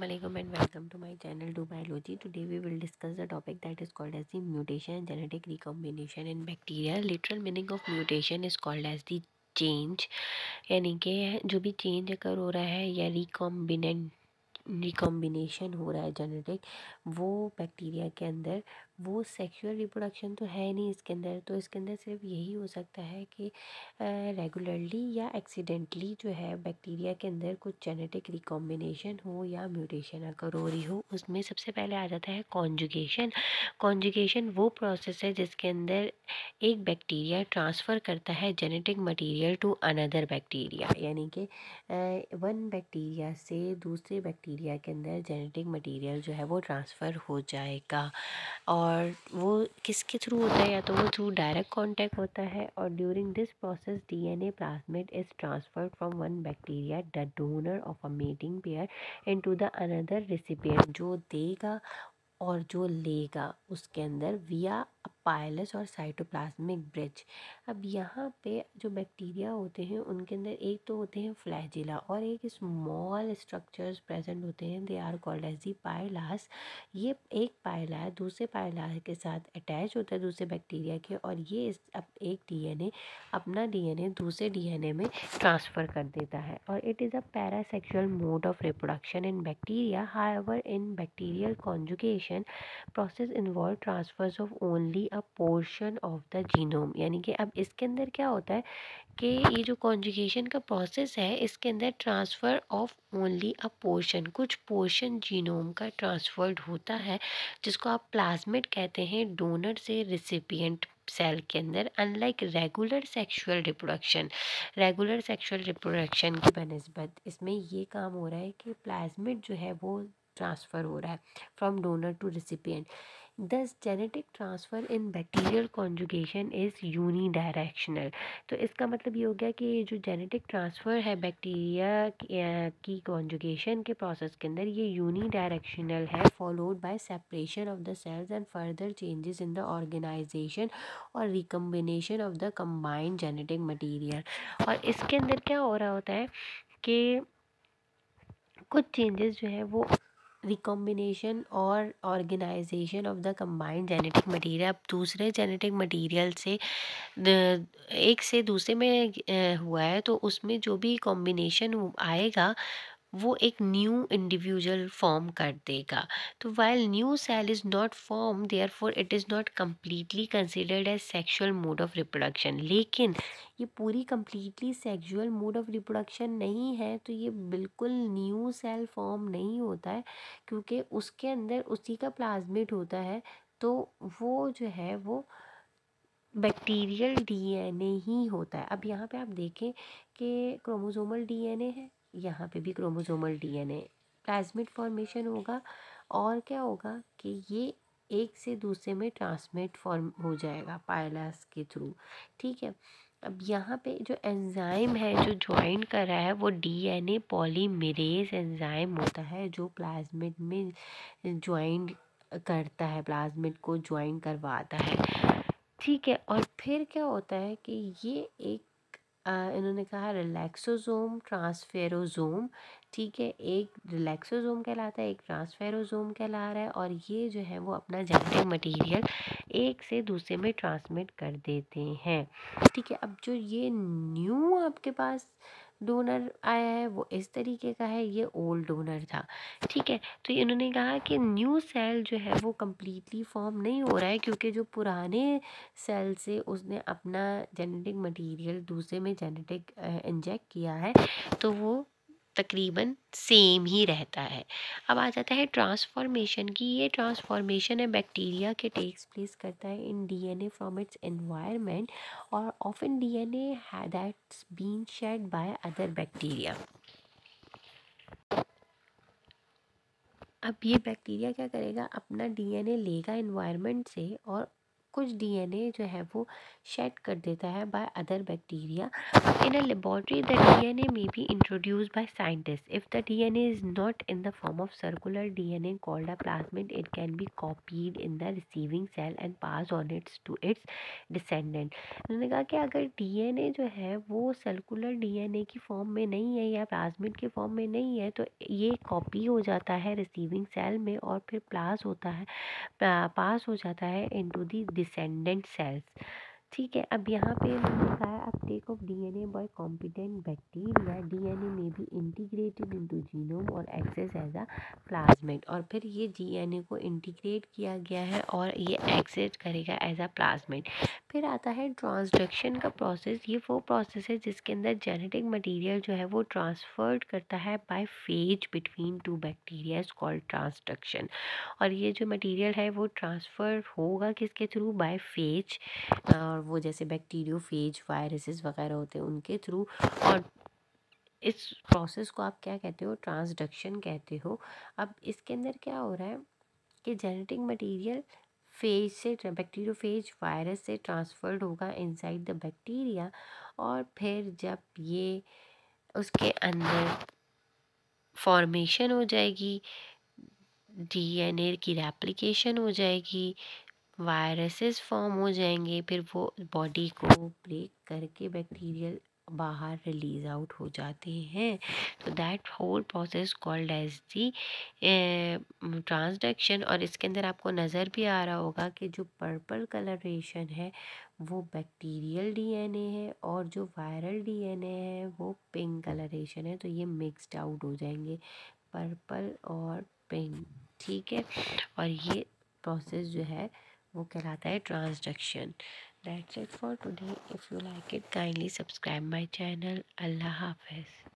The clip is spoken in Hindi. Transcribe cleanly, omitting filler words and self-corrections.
Assalamualaikum and welcome to my channel Do Biology. Today we will discuss the topic that is called as the mutation and genetic recombination in bacteria. Literal meaning of mutation is called as the change, यानी कि जो भी चेंज अकर हो रहा है या रिकॉम्बिनेशन हो रहा है जेनेटिक, वो बैक्टीरिया के अंदर, वो सेक्सुअल रिप्रोडक्शन तो है नहीं इसके अंदर। तो इसके अंदर सिर्फ यही हो सकता है कि रेगुलरली या एक्सीडेंटली जो है बैक्टीरिया के अंदर कुछ जेनेटिक रिकॉम्बिनेशन हो या म्यूटेशन अकर हो रही हो। उसमें सबसे पहले आ जाता है कॉन्जुगेशन। कॉन्जुगेशन वो प्रोसेस है जिसके अंदर एक बैक्टीरिया ट्रांसफ़र करता है genetic material to another bacteria, यानी कि वन बैक्टीरिया से दूसरे बैक्टीरिया के अंदर जेनेटिक मटेरियल जो है वो ट्रांसफ़र हो जाएगा। और वो किसके थ्रू होता है, या तो वो थ्रू डायरेक्ट कांटेक्ट होता है, और during this process DNA plasmid is transferred from one bacteria the donor of a mating pair into the another recipient, जो देगा और जो लेगा उसके अंदर विया पाइलस और साइटोप्लाज्मिक ब्रिज। अब यहाँ पे जो बैक्टीरिया होते हैं उनके अंदर एक तो होते हैं फ्लैजिला और एक स्मॉल स्ट्रक्चर्स प्रेजेंट होते हैं, they are called as the pilus. ये एक पाइला दूसरे पाइला के साथ अटैच होता है दूसरे बैक्टीरिया के, और ये एक डीएनए अपना डीएनए दूसरे डीएनए में ट्रांसफ़र कर देता है, और it is a parasexual mode of reproduction in bacteria. However in bacterial conjugation process involve transfers of only a portion of the genome, यानी कि अब इसके अंदर क्या होता है कि ये जो कॉन्जुगेशन का प्रोसेस है इसके अंदर transfer of only a portion, कुछ पोर्शन जीनोम का ट्रांसफर्ड होता है, जिसको आप प्लाज्मिड कहते हैं, डोनर से रिसिपिएंट सेल के अंदर। अनलाइक रेगुलर सेक्सुअल रिप्रोडक्शन की बनस्बत इसमें ये काम हो रहा है कि प्लाज्मिड जो है वो ट्रांसफ़र हो रहा है from donor to recipient. Thus genetic transfer in bacterial conjugation is unidirectional. तो इसका मतलब ये हो गया कि ये जो जेनेटिक ट्रांसफ़र है बैक्टीरिया की कॉन्जुगेशन के प्रोसेस के अंदर, ये यूनिडायरेक्शनल है, followed by separation of the cells and further changes in the organisation और recombination of the combined genetic material. और इसके अंदर क्या हो रहा होता है कि कुछ चेंजेस जो है वो रिकॉम्बिनेशन और organisation of the combined genetic material, अब दूसरे जेनेटिक मटेरियल से एक से दूसरे में हुआ है, तो उसमें जो भी कॉम्बिनेशन आएगा वो एक न्यू इंडिविजुअल फॉर्म कर देगा। तो while new cell is not form therefore it is not completely considered as sexual mode of reproduction. लेकिन ये पूरी completely sexual mode of reproduction नहीं है, तो ये बिल्कुल न्यू सेल फॉर्म नहीं होता है, क्योंकि उसके अंदर उसी का प्लाज्मिड होता है। तो वो जो है वो बैक्टीरियल डीएनए ही होता है। अब यहाँ पे आप देखें कि क्रोमोसोमल डीएनए है, यहाँ पे भी क्रोमोसोमल डीएनए, प्लाज्मिड फॉर्मेशन होगा, और क्या होगा कि ये एक से दूसरे में ट्रांसमिट फॉर्म हो जाएगा पाइलास के थ्रू। ठीक है, अब यहाँ पे जो एंजाइम है जो ज्वाइन कर रहा है वो डीएनए पॉलीमरेज एंजाइम होता है, जो प्लाज्मिड में ज्वाइन करता है, प्लाज्मिड को ज्वाइन करवाता है। ठीक है, और फिर क्या होता है कि ये एक इन्होंने कहा रिलैक्सोसोम ट्रांसफेरोसोम। ठीक है, एक रिलैक्सोसोम कहलाता है, एक ट्रांसफेरोसोम कहला रहा है, और ये जो है वो अपना जेनेटिक मटेरियल एक से दूसरे में ट्रांसमिट कर देते हैं। ठीक है, अब जो ये न्यू आपके पास डोनर आया है वो इस तरीके का है, ये ओल्ड डोनर था। ठीक है, तो इन्होंने कहा कि न्यू सेल जो है वो कम्प्लीटली फॉर्म नहीं हो रहा है, क्योंकि जो पुराने सेल से उसने अपना जेनेटिक मटेरियल दूसरे में जेनेटिक इंजेक्ट किया है, तो वो तकरीबन सेम ही रहता है। अब आ जाता है ट्रांसफॉर्मेशन की। ये ट्रांसफॉर्मेशन है बैक्टीरिया के टेक्स प्लेस करता है in DNA from its environment, और often DNA that's been shed by other bacteria. अब ये बैक्टीरिया क्या करेगा, अपना डीएनए लेगा एनवायरनमेंट से, और कुछ डीएनए जो है वो शेड कर देता है bye other bacteria. In a laboratory the DNA may be introduced by scientists. If the DNA is not in the form of circular DNA called a plasmid, it can be copied in the receiving cell and passed on to its descendant. उन्होंने कहा कि अगर डीएनए जो है वो सर्कुलर डीएनए की फॉर्म में नहीं है या प्लाज्मिड की फॉर्म में नहीं है, तो ये कॉपी हो जाता है रिसीविंग सेल में और फिर पास हो जाता है इनटू द डिसेंडेंट सेल्स। ठीक है, अब यहाँ पे मैंने कहा है Uptake of DNA by competent bacteria, DNA में बी इंटीग्रेटेड इनटू जीनोम और एक्सेस एज अ प्लाज्मिड। और फिर ये डीएनए को इंटीग्रेट किया गया है और ये एक्सेस करेगा एज अ प्लाज्मिड। फिर आता है ट्रांसडक्शन का प्रोसेस। ये वो प्रोसेस है जिसके अंदर जेनेटिक मटेरियल जो है वो ट्रांसफर्ड करता है bye phase between two bacteria called transduction. और ये जो मटेरियल है वो ट्रांसफ़र होगा किसके थ्रू? Bye phase. और वो जैसे बैक्टीरियोफेज वायरसेस वगैरह होते हैं उनके थ्रू। और इस प्रोसेस को आप क्या कहते हो? ट्रांसडक्शन कहते हो। अब इसके अंदर क्या हो रहा है कि जेनेटिक मटेरियल फेज से बैक्टीरियोफेज वायरस से ट्रांसफर्ड होगा इनसाइड द बैक्टीरिया। और फिर जब ये उसके अंदर फॉर्मेशन हो जाएगी, डीएनए की रेप्लिकेशन हो जाएगी, वायरसेस फॉर्म हो जाएंगे, फिर वो बॉडी को ब्रेक करके बैक्टीरियल बाहर रिलीज आउट हो जाते हैं। तो that whole process called as the transduction. और इसके अंदर आपको नज़र भी आ रहा होगा कि जो पर्पल कलरेशन है वो बैक्टीरियल डीएनए है और जो वायरल डीएनए है वो पिंक कलरेशन है। तो ये मिक्सड आउट हो जाएंगे, पर्पल और पिंक। ठीक है, और ये प्रोसेस जो है वो कहलाता है transduction. That's it for today. If you like it kindly subscribe my channel. अल्लाह हाफिज़।